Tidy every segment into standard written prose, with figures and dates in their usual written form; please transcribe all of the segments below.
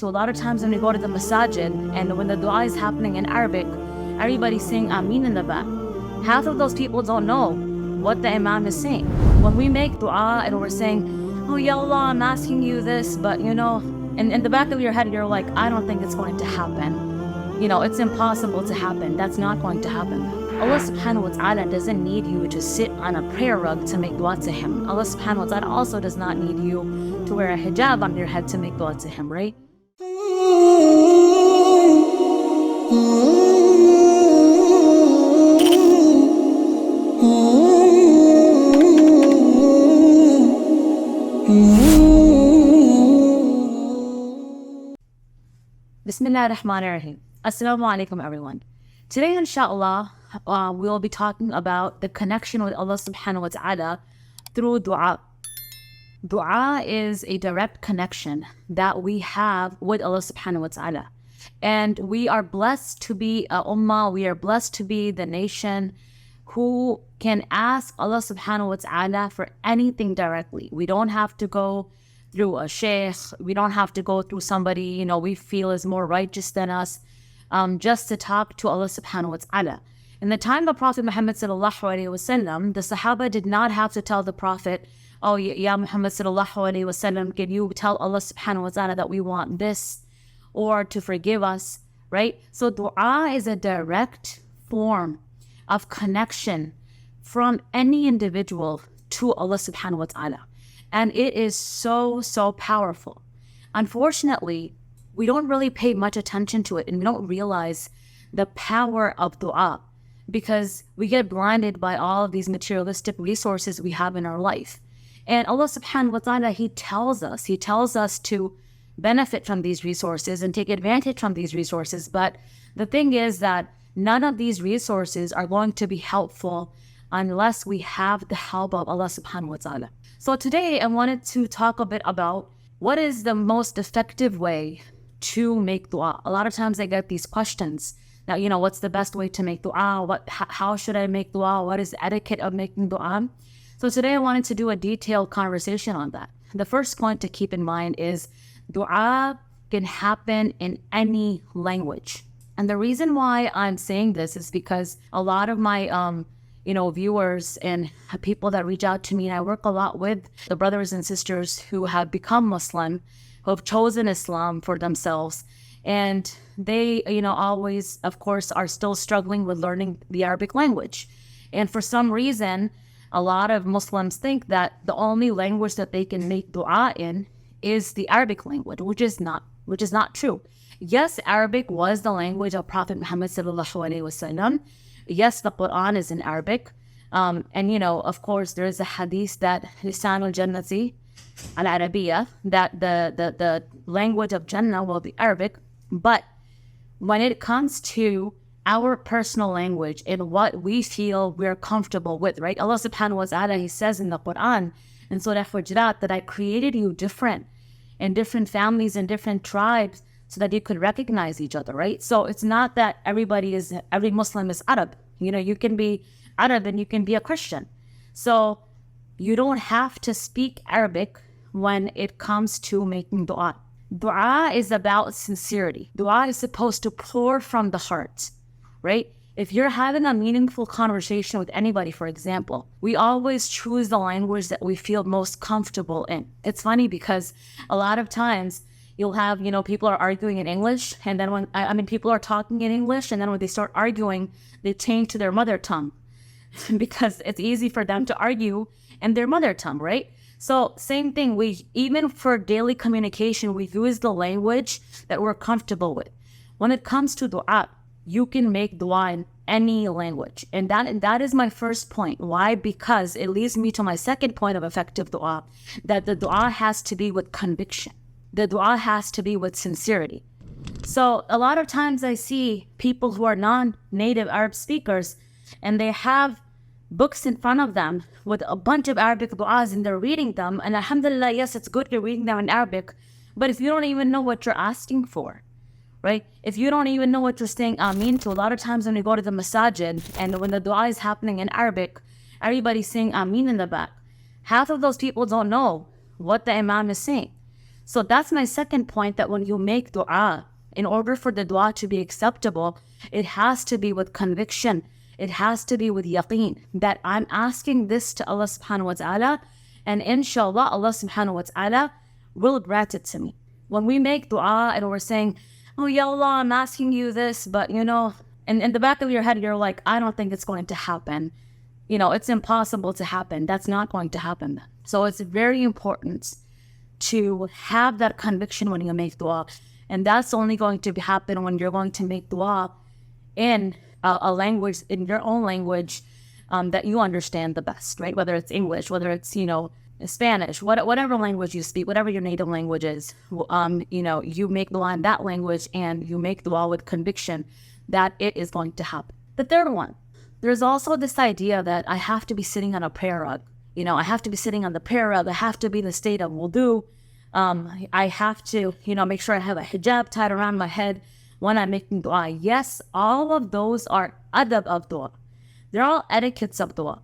to, a lot of times when we go to the masajid and when the dua is happening in Arabic, everybody's saying Ameen in the back. Half of those people don't know what the Imam is saying. When we make dua and we're saying, oh ya Allah, I'm asking you this, but you know, and in the back of your head, you're like, I don't think it's going to happen. You know, it's impossible to happen. That's not going to happen. Allah subhanahu wa ta'ala doesn't need you to sit on a prayer rug to make dua to Him. Allah subhanahu wa ta'ala also does not need you to wear a hijab on your head to make dua to Him, right? Bismillah ar-Rahman ar-Rahim. Assalamu alaikum everyone. Today inshallah we'll be talking about the connection with Allah subhanahu wa ta'ala through dua. Dua is a direct connection that we have with Allah subhanahu wa ta'ala. And we are blessed to be a ummah, we are blessed to be the nation who can ask Allah subhanahu wa ta'ala for anything directly. We don't have to go through a sheikh, we don't have to go through somebody, you know, we feel is more righteous than us, just to talk to Allah subhanahu wa ta'ala. In the time of Prophet Muhammad sallallahu alaihi wasallam, the Sahaba did not have to tell the Prophet, oh, ya Muhammad sallallahu alaihi wasallam, can you tell Allah subhanahu wa ta'ala that we want this, or to forgive us, right? So dua is a direct form of connection from any individual to Allah subhanahu wa ta'ala. And it is so, so powerful. Unfortunately, we don't really pay much attention to it and we don't realize the power of dua because we get blinded by all of these materialistic resources we have in our life. And Allah subhanahu wa ta'ala, He tells us to benefit from these resources and take advantage from these resources. But the thing is that none of these resources are going to be helpful unless we have the help of Allah subhanahu wa ta'ala. So today I wanted to talk a bit about what is the most effective way to make dua. A lot of times I get these questions. Now, you know, what's the best way to make dua? How should I make dua? What is the etiquette of making dua? So today I wanted to do a detailed conversation on that. The first point to keep in mind is dua can happen in any language. And the reason why I'm saying this is because a lot of my viewers and people that reach out to me, and I work a lot with the brothers and sisters who have become Muslim, who have chosen Islam for themselves. And they, always, of course, are still struggling with learning the Arabic language. And for some reason, a lot of Muslims think that the only language that they can make dua in is the Arabic language, which is not true. Yes, Arabic was the language of Prophet Muhammad sallallahu alaihi wasallam. Yes, the Quran is in Arabic. And of course, there is a hadith that lisan al-jannati al-Arabiya, that the language of Jannah will be Arabic. But when it comes to our personal language and what we feel we're comfortable with, right? Allah subhanahu wa ta'ala, He says in the Quran, in Surah Hujurat, that I created you different in different families and different tribes so that you could recognize each other, right? So it's not that every Muslim is Arab. You can be Arab and you can be a Christian. So you don't have to speak Arabic when it comes to making dua. Dua is about sincerity. Dua is supposed to pour from the heart, right? If you're having a meaningful conversation with anybody, for example, we always choose the language that we feel most comfortable in. It's funny because a lot of times you'll have, people are arguing in English, and then people are talking in English, and then when they start arguing, they change to their mother tongue because it's easy for them to argue in their mother tongue, right? So same thing, even for daily communication, we use the language that we're comfortable with. When it comes to dua, you can make dua in any language. And that is my first point. Why? Because it leads me to my second point of effective dua, that the dua has to be with conviction. The dua has to be with sincerity. So a lot of times I see people who are non-native Arab speakers and they have books in front of them with a bunch of Arabic du'as and they're reading them. And alhamdulillah, yes, it's good you're reading them in Arabic. But if you don't even know what you're asking for, right? If you don't even know what you're saying Ameen to, a lot of times when we go to the masajid and when the dua is happening in Arabic, everybody's saying Ameen in the back. Half of those people don't know what the Imam is saying. So that's my second point, that when you make dua, in order for the dua to be acceptable, it has to be with conviction. It has to be with yaqeen, that I'm asking this to Allah subhanahu wa ta'ala, and inshallah, Allah subhanahu wa ta'ala will grant it to me. When we make dua and we're saying, oh, ya Allah, I'm asking you this, but and in the back of your head, you're like, I don't think it's going to happen. It's impossible to happen. That's not going to happen. So it's very important to have that conviction when you make dua. And that's only going to happen when you're going to make dua in a language, in your own language, that you understand the best, right? Whether it's English, whether it's, Spanish, whatever language you speak, whatever your native language is, you make dua in that language, and you make dua with conviction that it is going to happen. The third one, there's also this idea that I have to be sitting on a prayer rug. I have to be sitting on the prayer rug. I have to be in the state of wudu. I have to, make sure I have a hijab tied around my head when I'm making dua. Yes, all of those are adab of dua. They're all etiquettes of dua,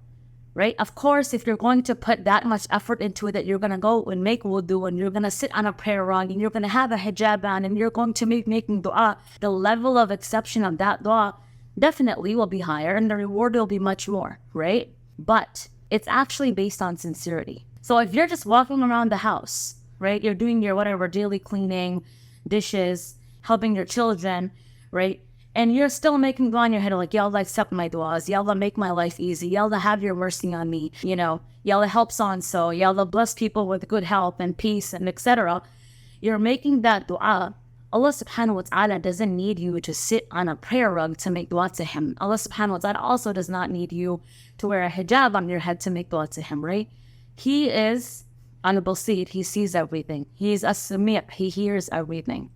right? Of course, if you're going to put that much effort into it, that you're going to go and make wudu, and you're going to sit on a prayer rug, and you're going to have a hijab on, and you're going to be making dua, the level of exception of that dua definitely will be higher, and the reward will be much more, right? But it's actually based on sincerity. So if you're just walking around the house, right, you're doing your whatever daily cleaning, dishes, helping your children, right, and you're still making dua in your head like, Ya Allah, accept my duas, Ya Allah, make my life easy, Ya Allah, have your mercy on me, Ya Allah, help so-and-so, Ya Allah, bless people with good health and peace, and etc. You're making that dua. Allah subhanahu wa ta'ala doesn't need you to sit on a prayer rug to make dua to Him. Allah subhanahu wa ta'ala also does not need you to wear a hijab on your head to make dua to Him, right? He is al-Basir, He sees everything. He's as-Sami', He hears everything.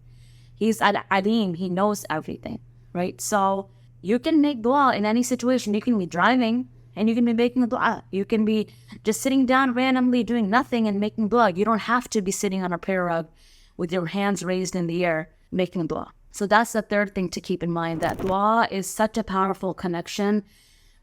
He's al-Alim, He knows everything, right? So you can make dua in any situation. You can be driving and you can be making a dua. You can be just sitting down randomly doing nothing and making dua. You don't have to be sitting on a prayer rug with your hands raised in the air making dua. So that's the third thing to keep in mind, that dua is such a powerful connection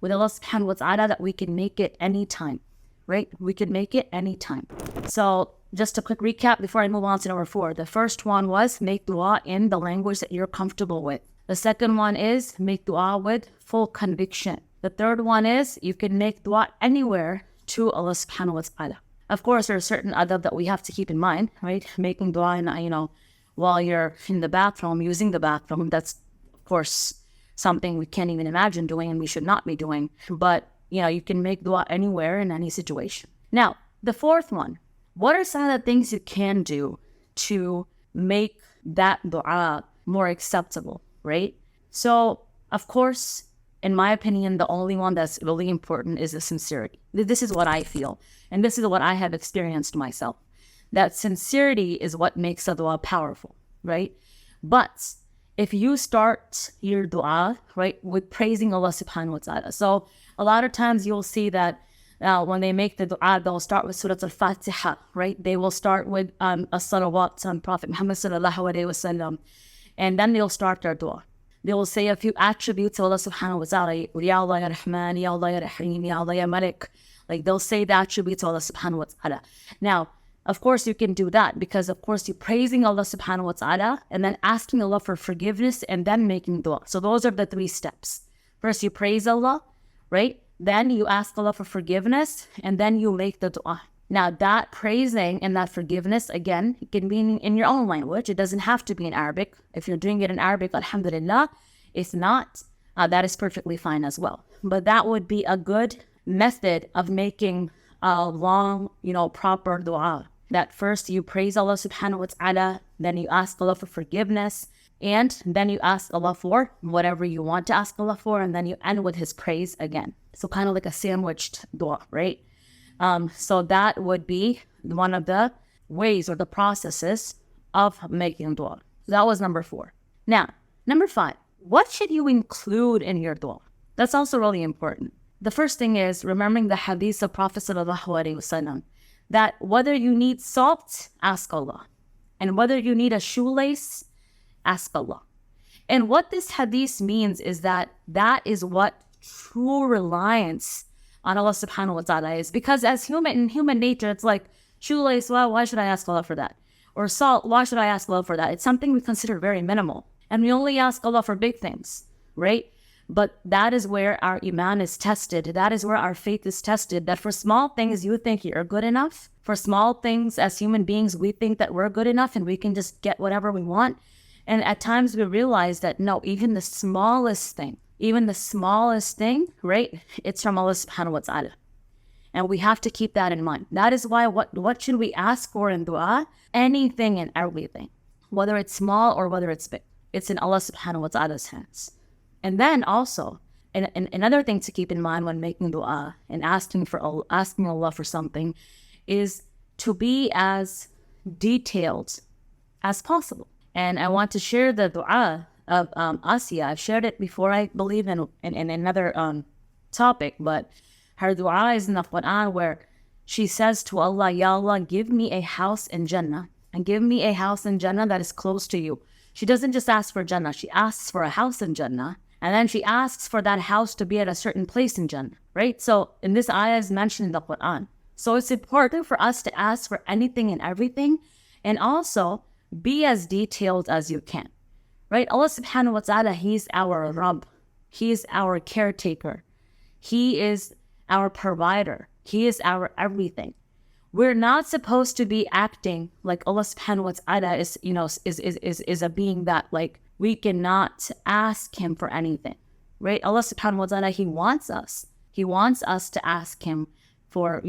with Allah subhanahu wa ta'ala that we can make it anytime, right? We can make it anytime. So just a quick recap before I move on to number 4. The first one was make dua in the language that you're comfortable with. The second one is make dua with full conviction. The third one is you can make dua anywhere to Allah subhanahu wa ta'ala. Of course, there are certain adab that we have to keep in mind, right? Making dua, while you're in the bathroom, using the bathroom, that's, of course, something we can't even imagine doing and we should not be doing. But, you can make dua anywhere in any situation. Now, the fourth one, what are some of the things you can do to make that dua more acceptable, right? So, of course, in my opinion, the only one that's really important is the sincerity. This is what I feel. And this is what I have experienced myself. That sincerity is what makes a dua powerful, right? But if you start your dua, right, with praising Allah subhanahu wa ta'ala. So a lot of times you'll see that when they make the dua, they'll start with Surah Al-Fatiha, right? They will start with a salawat on Prophet Muhammad sallallahu alayhi wa sallam. And then they'll start their dua. They will say a few attributes of Allah subhanahu wa ta'ala. Ya Allah ya Rahman, Ya Allah ya Rahim, Ya Allah ya Malik. Like they'll say the attributes of Allah subhanahu wa ta'ala. Now, of course you can do that because of course you're praising Allah subhanahu wa ta'ala and then asking Allah for forgiveness and then making dua. So those are the 3 steps. First you praise Allah, right? Then you ask Allah for forgiveness and then you make the dua. Now that praising and that forgiveness, again, it can be in your own language. It doesn't have to be in Arabic. If you're doing it in Arabic, alhamdulillah. If not, that is perfectly fine as well. But that would be a good method of making a long, proper dua. That first you praise Allah subhanahu wa ta'ala, then you ask Allah for forgiveness, and then you ask Allah for whatever you want to ask Allah for, and then you end with His praise again. So kind of like a sandwiched dua, right? So that would be one of the ways or the processes of making dua. So that was number 4. Now, number 5, what should you include in your dua? That's also really important. The first thing is remembering the hadith of Prophet sallallahu alaihi wasallam, that whether you need salt, ask Allah. And whether you need a shoelace, ask Allah. And what this hadith means is that is what true reliance on Allah subhanahu wa ta'ala is. Because as human nature, it's like, shoelace, well, why should I ask Allah for that? or salt, why should I ask Allah for that? It's something we consider very minimal. And we only ask Allah for big things, right? But that is where our iman is tested. That is where our faith is tested. That for small things, you think you're good enough. For small things, as human beings, we think that we're good enough and we can just get whatever we want. And at times we realize that no, even the smallest thing, right? It's from Allah subhanahu wa ta'ala. And we have to keep that in mind. That is why what should we ask for in dua? Anything and everything. Whether it's small or whether it's big. It's in Allah subhanahu wa ta'ala's hands. And then also, another thing to keep in mind when making dua and asking Allah for something is to be as detailed as possible. And I want to share the dua of Asiya. I've shared it before, I believe, in another topic, but her dua is in the Quran where she says to Allah, Ya Allah, give me a house in Jannah, and give me a house in Jannah that is close to you. She doesn't just ask for Jannah, she asks for a house in Jannah, and then she asks for that house to be at a certain place in Jannah, right? So in this ayah is mentioned in the Quran. So it's important for us to ask for anything and everything, and also be as detailed as you can, right? Allah subhanahu wa ta'ala, He's our Rabb. He is our caretaker. He is our provider. He is our everything. We're not supposed to be acting like Allah subhanahu wa ta'ala is a being that like we cannot ask Him for anything, right? Allah subhanahu wa ta'ala, He wants us to ask Him for,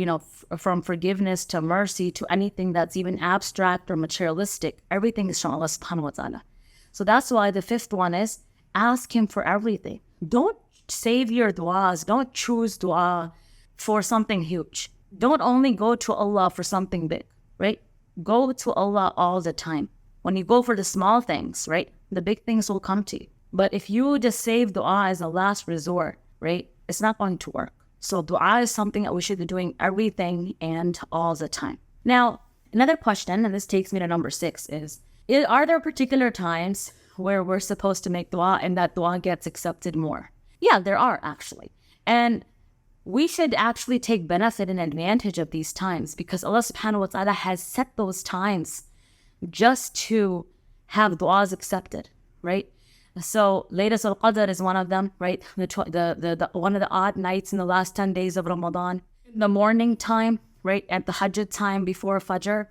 from forgiveness to mercy to anything that's even abstract or materialistic. Everything is from Allah subhanahu wa ta'ala. So that's why the fifth one is ask Him for everything. Don't save your du'as. Don't choose du'a for something huge. Don't only go to Allah for something big, right? Go to Allah all the time. When you go for the small things, right, the big things will come to you. But if you just save dua as a last resort, right, it's not going to work. So dua is something that we should be doing everything and all the time. Now, another question, and this takes me to number 6, is are there particular times where we're supposed to make dua and that dua gets accepted more? Yeah, there are actually. And we should actually take benefit and advantage of these times because Allah subhanahu wa ta'ala has set those times just to have du'as accepted, right? So Laylatul Qadr is one of them, right? The one of the odd nights in the last 10 days of Ramadan. The morning time, right? At the Hajj time before Fajr,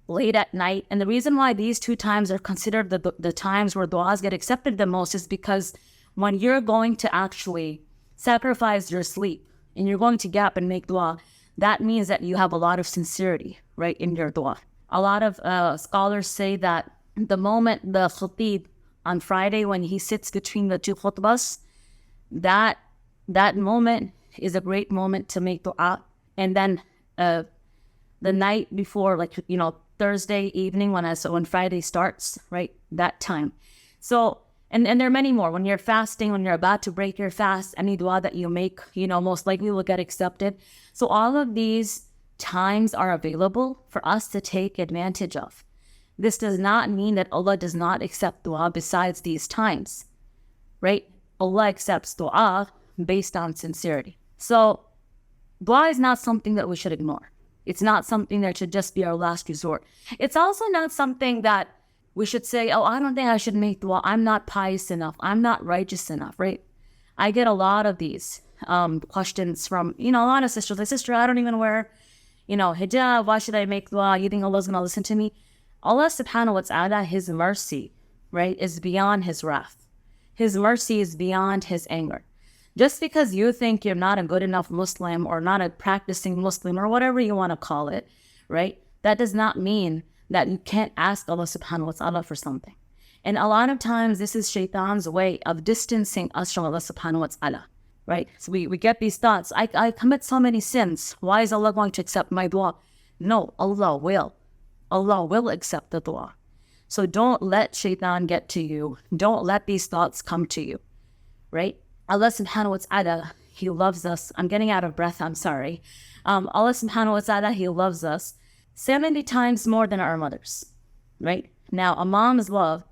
late at night. And the reason why these two times are considered the times where du'as get accepted the most is because when you're going to actually sacrifice your sleep and you're going to get up and make dua, that means that you have a lot of sincerity, right, in your dua. A lot of scholars say that the moment the khatib on Friday, when he sits between the two khutbahs, that moment is a great moment to make dua. And then the night before, Thursday evening when Friday starts, right, that time. So, and there are many more. When you're fasting, when you're about to break your fast, any dua that you make, most likely will get accepted. So all of these times are available for us to take advantage of. This does not mean that Allah does not accept dua besides these times, right? Allah accepts dua based on sincerity. So dua is not something that we should ignore. It's not something that should just be our last resort. It's also not something that we should say, oh, I don't think I should make dua. I'm not pious enough. I'm not righteous enough, right? I get a lot of these questions from, a lot of sisters. Like, sister, I don't even wear, hijab. Why should I make dua? You think Allah's going to listen to me? Allah subhanahu wa ta'ala, His mercy, right, is beyond His wrath. His mercy is beyond His anger. Just because you think you're not a good enough Muslim or not a practicing Muslim or whatever you want to call it, right, that does not mean that you can't ask Allah subhanahu wa ta'ala for something. And a lot of times this is shaitan's way of distancing us from Allah subhanahu wa ta'ala, right? So we get these thoughts, I commit so many sins. Why is Allah going to accept my dua? No, Allah will. Allah will accept the dua. So don't let shaitan get to you. Don't let these thoughts come to you, right? Allah subhanahu wa ta'ala, He loves us. I'm getting out of breath, I'm sorry. Allah subhanahu wa ta'ala, He loves us 70 times more than our mothers, right? Now, a mom's love,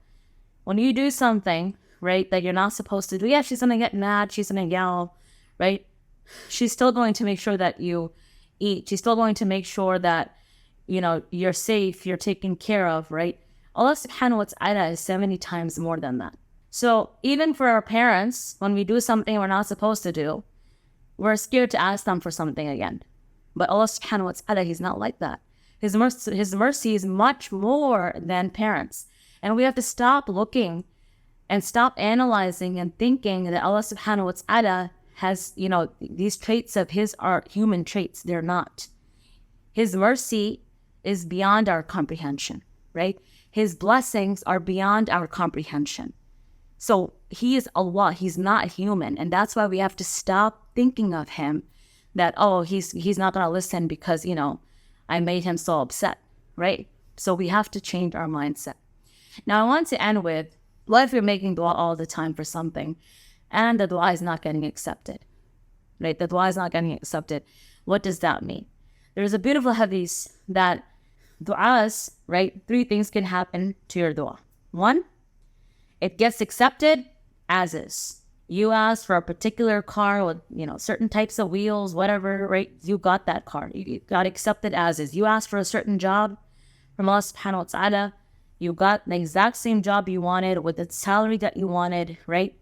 when you do something, right, that you're not supposed to do, yeah, she's going to get mad, she's going to yell, right? She's still going to make sure that you eat. She's still going to make sure that, you're safe, you're taken care of, right? Allah subhanahu wa ta'ala is 70 times more than that. So even for our parents, when we do something we're not supposed to do, we're scared to ask them for something again. But Allah subhanahu wa ta'ala, He's not like that. His mercy is much more than parents. And we have to stop looking and stop analyzing and thinking that Allah subhanahu wa ta'ala has, these traits of His are human traits. They're not. His mercy is beyond our comprehension, right? His blessings are beyond our comprehension. So He is Allah. He's not human. And that's why we have to stop thinking of Him that, oh, he's not going to listen because, I made Him so upset, right? So we have to change our mindset. Now, I want to end with, what if you're making dua all the time for something and the dua is not getting accepted, right? The dua is not getting accepted. What does that mean? There's a beautiful hadith that du'as, right? 3 things can happen to your dua. 1, it gets accepted as is. You asked for a particular car with, certain types of wheels, whatever, right? You got that car. You got accepted as is. You asked for a certain job from Allah subhanahu wa ta'ala. You got the exact same job you wanted with the salary that you wanted, right?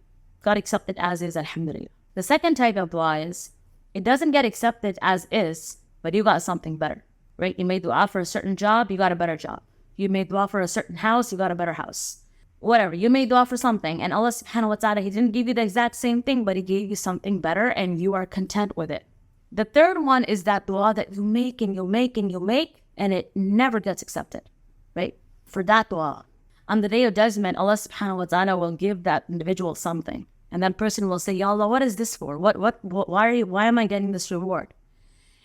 Got accepted as is, alhamdulillah. The second type of dua is, it doesn't get accepted as is, but you got something better, right? You made dua for a certain job, you got a better job. You made dua for a certain house, you got a better house. Whatever, you made dua for something, and Allah subhanahu wa ta'ala, He didn't give you the exact same thing, but He gave you something better, and you are content with it. The third one is that dua that you make and you make and you make, and it never gets accepted, right? For that dua, on the day of judgment, Allah subhanahu wa ta'ala will give that individual something, and that person will say, Ya Allah, what is this for? Why am I getting this reward?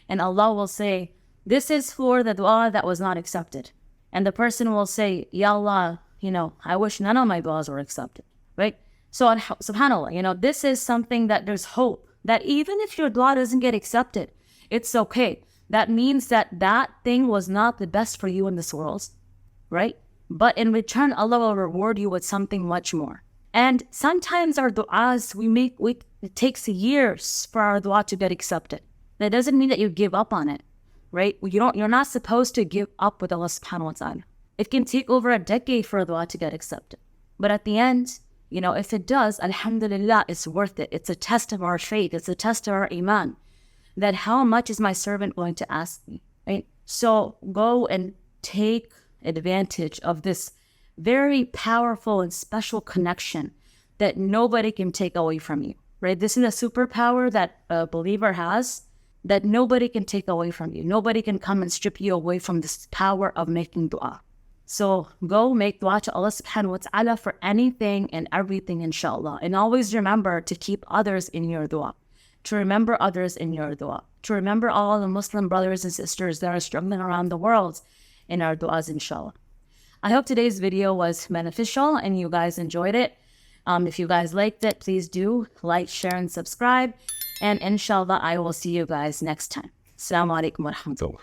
And Allah will say, this is for the dua that was not accepted. And the person will say, Ya Allah, I wish none of my duas were accepted, right? So subhanAllah, this is something that there's hope that even if your dua doesn't get accepted, it's okay. That means that thing was not the best for you in this world, right? But in return, Allah will reward you with something much more. And sometimes our duas, it takes years for our dua to get accepted. That doesn't mean that you give up on it, right? You're not supposed to give up with Allah subhanahu wa ta'ala. It can take over a decade for a dua to get accepted. But at the end, if it does, alhamdulillah, it's worth it. It's a test of our faith. It's a test of our iman. That how much is my servant going to ask me, right? So go and take advantage of this very powerful and special connection that nobody can take away from you, right? This is a superpower that a believer has that nobody can take away from you. Nobody can come and strip you away from this power of making dua. So go make dua to Allah subhanahu wa ta'ala for anything and everything, inshallah. And always remember to keep others in your dua, to remember others in your dua, to remember all the Muslim brothers and sisters that are struggling around the world in our duas, inshallah. I hope today's video was beneficial and you guys enjoyed it. If you guys liked it, please do like, share, and subscribe. And inshallah, I will see you guys next time. Assalamu alaikum wa rahmatullah.